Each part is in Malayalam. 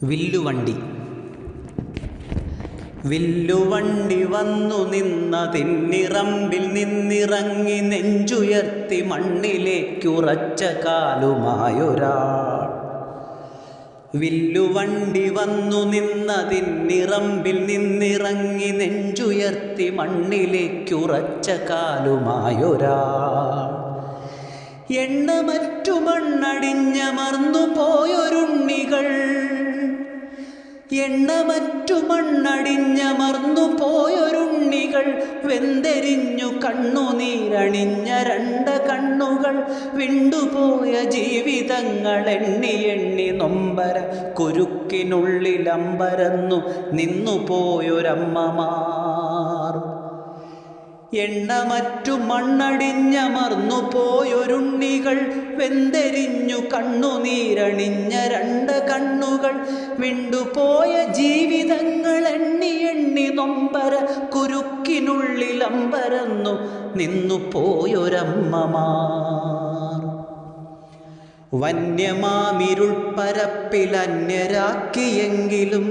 വില്ലുവണ്ടി. വില്ലുവണ്ടി വന്നു നിന്നതിന്നിറമ്പിൽ നിന്നിറങ്ങി നെഞ്ചുയർത്തി മണ്ണിലേക്കുറച്ച കാലുമായൊരാൾ. വില്ലുവണ്ടി വന്നു നിന്നതിന്നിറമ്പിൽ നിന്നിറങ്ങി നെഞ്ചുയർത്തി മണ്ണിലേക്കുറച്ച കാലുമായൊരാൾ. എണ്ണമറ്റു മണ്ണടിഞ്ഞമർന്നു പോയൊരുണ്ണികൾ, എണ്ണമറ്റു മണ്ണടിഞ്ഞമർന്നു പോയൊരുണ്ണികൾ, വെന്തെരിഞ്ഞു കണ്ണുനീരണിഞ്ഞ രണ്ട് കണ്ണുകൾ, വിണ്ടുപോയ ജീവിതങ്ങൾ എണ്ണി എണ്ണി നൊമ്പര കുരുക്കിനുള്ളിലമ്പരന്നു നിന്നുപോയൊരമ്മമാർ. എണ്ണമറ്റു മണ്ണടിഞ്ഞമർന്നു പോയൊരുണ്ണികൾ, വെന്തെരിഞ്ഞു കണ്ണുനീരണിഞ്ഞ രണ്ട് കണ്ണുകൾ, വിണ്ടുപോയ ജീവിതങ്ങൾ എണ്ണി എണ്ണി നൊമ്പര കുരുക്കിനുള്ളിലമ്പരന്നു നിന്നുപോയൊരമ്മമാർ. വന്യമാമിരുൾപ്പരപ്പിലന്യരാക്കിയെങ്കിലും,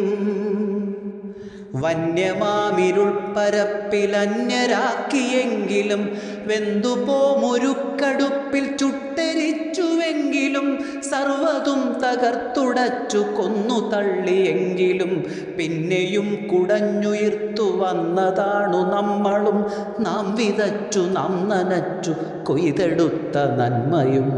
വന്യമാമിരുൾപ്പരപ്പിലന്യരാക്കിയെങ്കിലും, വെന്തുപോമുരുക്കടുപ്പിൽ ചുട്ടെരിച്ചുവെങ്കിലും, സർവ്വതും തകർത്തുടച്ചു കൊന്നു തള്ളിയെങ്കിലും, പിന്നെയും കുടഞ്ഞുയർത്തു വന്നതാണു നമ്മളും. നാം വിതച്ചു നാം നനച്ചു കൊയ്തെടുത്ത നന്മയും.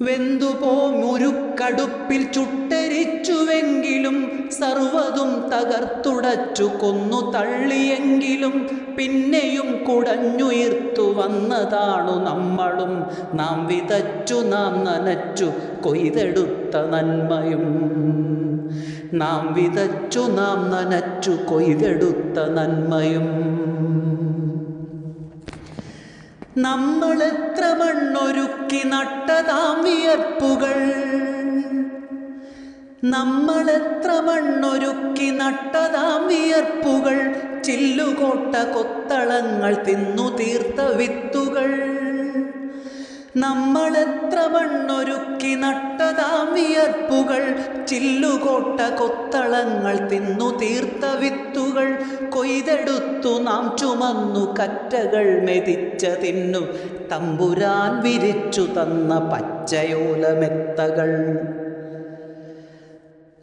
വെന്തുപോമുരുക്കടുപ്പിൽ ചുട്ടെരിച്ചുവെങ്കിലും, സർവ്വതും തകർത്തുടച്ചു കൊന്നു തള്ളിയെങ്കിലും, പിന്നെയും കുടഞ്ഞുയർത്തു വന്നതാണു നമ്മളും. നാം വിതച്ചു നാം നനച്ചു കൊയ്തെടുത്ത നന്മയും. നാം വിതച്ചു നാം നനച്ചു കൊയ്തെടുത്ത നന്മയും. നമ്മളെത്ര മണ്ണൊരുക്കി നട്ടതാം വിയർപ്പുകൾ, നമ്മളെത്ര മണ്ണൊരുക്കി നട്ടതാം വിയർപ്പുകൾ, ചില്ലുകോട്ട കൊത്തളങ്ങൾ തിന്നു തീർത്ത വിത്തുകൾ. നമ്മളെത്ര മണ്ണൊരുക്കി നട്ടതാം വിയർപ്പുകൾ, ചില്ലുകോട്ട കൊത്തളങ്ങൾ തിന്നു തീർത്ത വിത്തുകൾ, കൊയ്തെടുത്തു നാം ചുമന്നു കറ്റകൾ മെതിച്ചതിന്നു തമ്പുരാൻ വിരിച്ചു തന്ന പച്ചയോലമെത്തകൾ.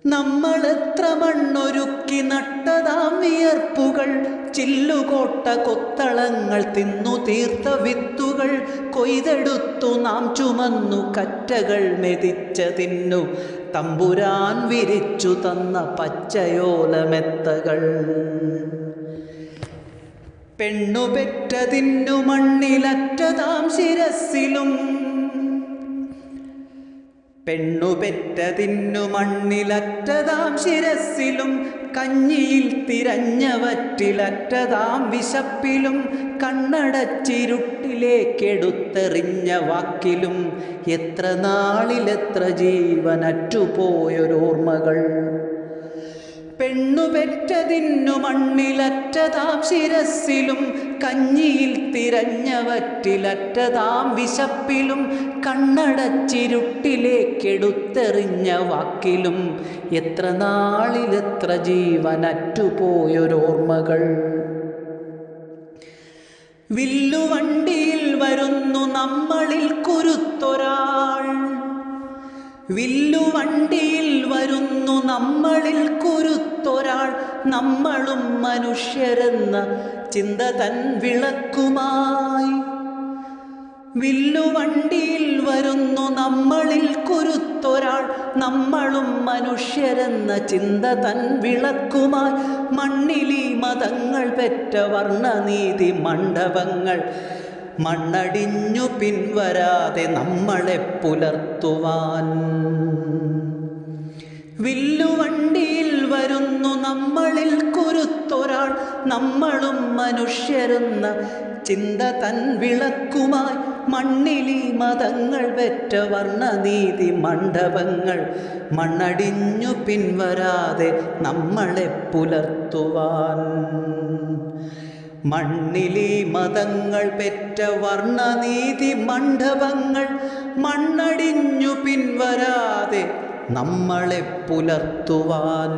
നമ്മളെത്ര മണ്ണൊരുക്കി നട്ടതാം വിയർപ്പുകൾ, ചില്ലുകോട്ട കൊത്തളങ്ങൾ തിന്നു തീർത്ത വിത്തുകൾ, കൊയ്തെടുത്തു നാം ചുമന്നു കറ്റകൾ മെതിച്ചതിന്നു തമ്പുരാൻ വിരിച്ചു തന്ന പച്ചയോലമെത്തകൾ. പെണ്ണുപെറ്റതിന്നു മണ്ണിലറ്റതാം ശിരസ്സിലും, പെണ്ണുപെറ്റതിന്നു മണ്ണിലറ്റതാം ശിരസ്സിലും, കഞ്ഞിയിൽ തിരഞ്ഞ വറ്റിലറ്റതാം വിശപ്പിലും, കണ്ണടച്ചിരുട്ടിലേക്കെടുത്തെറിഞ്ഞ വാക്കിലും, എത്ര നാളിലെത്ര ജീവനറ്റുപോയൊരോർമ്മകൾ. പെണ്ണുപെറ്റതിന്നു മണ്ണിലറ്റതാം ശിരസ്സിലും, കഞ്ഞിയിൽ തിരഞ്ഞ വറ്റിലറ്റതാം വിശപ്പിലും, കണ്ണടച്ചിരുട്ടിലേക്കെടുത്തെറിഞ്ഞ വാക്കിലും, എത്ര നാളിലെത്ര ജീവനറ്റുപോയൊരോർമ്മകൾ. വില്ലുവണ്ടിയിൽ വരുന്നു നമ്മളിൽ കുരുത്തൊരാൾ, വില്ലുവണ്ടിയിൽ വരുന്നു നമ്മളിൽ കുരുത്തൊരാൾ, നമ്മളും മനുഷ്യരെന്ന ചിന്ത തൻ വിളക്കുമായി. വില്ലുവണ്ടിയിൽ വരുന്നു നമ്മളിൽ കുരുത്തൊരാൾ, നമ്മളും മനുഷ്യരെന്ന ചിന്ത തൻ വിളക്കുമായി. മണ്ണിലീ മതങ്ങൾ പെറ്റ വർണ്ണനീതി മണ്ഡപങ്ങൾ, മണ്ണടിഞ്ഞു പിൻവരാതെ നമ്മളെ പുലർത്തുവാൻ. വില്ലുവണ്ടിയിൽ വരുന്നു നമ്മളിൽ കുരുത്തൊരാൾ, നമ്മളും മനുഷ്യരെന്ന ചിന്ത തൻ വിളക്കുമായി. മണ്ണിലീ മതങ്ങൾ പെറ്റ വർണ്ണനീതി മണ്ഡപങ്ങൾ, മണ്ണടിഞ്ഞു പിൻവരാതെ നമ്മളെ പുലർത്തുവാൻ. മണ്ണിലീ മതങ്ങൾ പെറ്റ വർണ്ണനീതി മണ്ഡപങ്ങൾ, മണ്ണടിഞ്ഞു പിൻവരാതെ നമ്മളെ പുലർത്തുവാൻ.